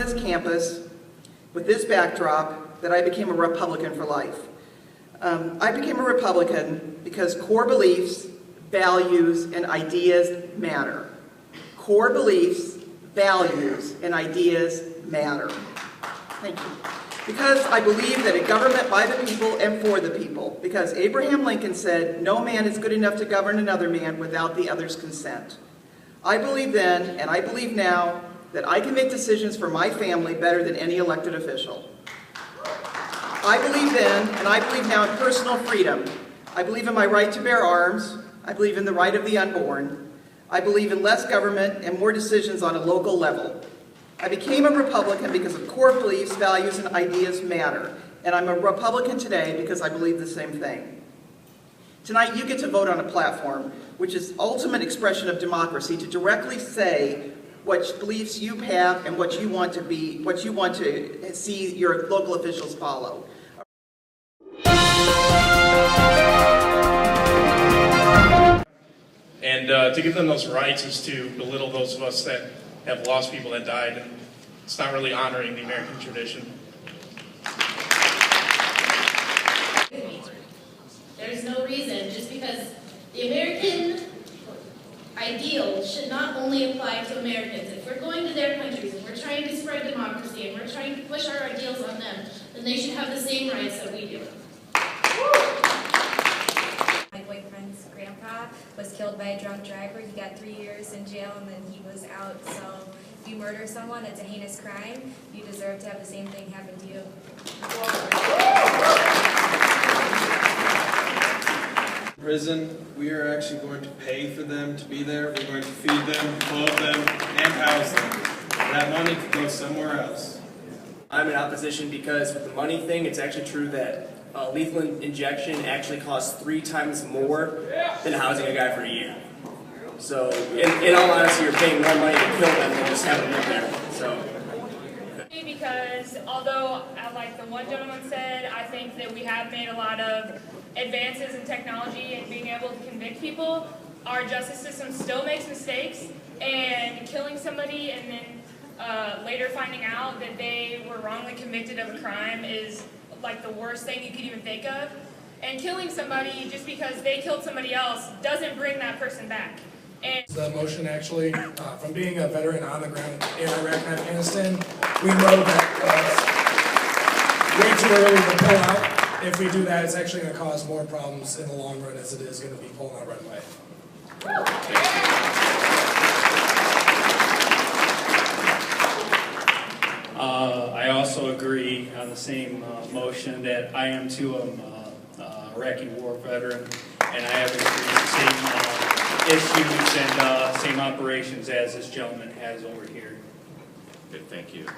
this campus with this backdrop that I became a Republican for life. I became a Republican because core beliefs, values, and ideas matter. Core beliefs, values, and ideas matter. Thank you. Because I believe that a government by the people and for the people. Because Abraham Lincoln said, "No man is good enough to govern another man without the other's consent." I believe then, and I believe now, that I can make decisions for my family better than any elected official. I believe then, and I believe now in personal freedom. I believe in my right to bear arms. I believe in the right of the unborn. I believe in less government and more decisions on a local level. I became a Republican because of core beliefs, values, and ideas matter. And I'm a Republican today because I believe the same thing. Tonight you get to vote on a platform, which is ultimate expression of democracy, to directly say what beliefs you have and what you want to see your local officials follow. And to give them those rights is to belittle those of us that have lost people that died. And it's not really honoring the American tradition. There's no reason, just because the American ideal should not only apply to Americans. If we're going to their countries, if we're trying to spread democracy, and we're trying to push our ideals on them, then they should have the same rights that we do. My boyfriend's grandpa was killed by a drunk driver. He got 3 years in jail and then he was out. So if you murder someone, it's a heinous crime. You deserve to have the same thing happen to you. Prison, we are actually going to pay for them to be there. We're going to feed them, clothe them, and house them. That money could go somewhere else. I'm in opposition because with the money thing, it's actually true that lethal injection actually costs 3 times more than housing a guy for a year. So, in all honesty, you're paying more money to kill them than just have them live there. So. Because although, like the one gentleman said, I think that we have made a lot of advances in technology and being able to convict people, our justice system still makes mistakes, and killing somebody and then later finding out that they were wrongly convicted of a crime is like the worst thing you could even think of. And killing somebody just because they killed somebody else doesn't bring that person back. And the motion actually, from being a veteran on the ground in Iraq and Afghanistan, we know that it's way too early to pull out. If we do that, it's actually going to cause more problems in the long run as it is going to be pulling out right away. I also agree on the same motion that I am too Iraqi war veteran, and I have experienced the same issues and same operations as this gentleman has over here. Good, thank you.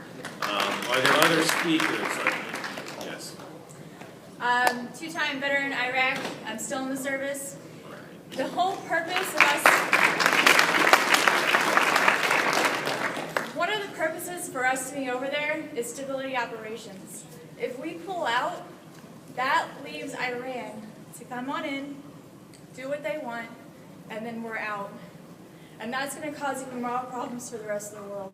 Are there other speakers? Yes. Two-time veteran Iraq. I'm still in the service. The whole purpose of us, one of the purposes for us being over there is stability operations. If we pull out, that leaves Iran to come on in, do what they want, and then we're out. And that's going to cause even more problems for the rest of the world.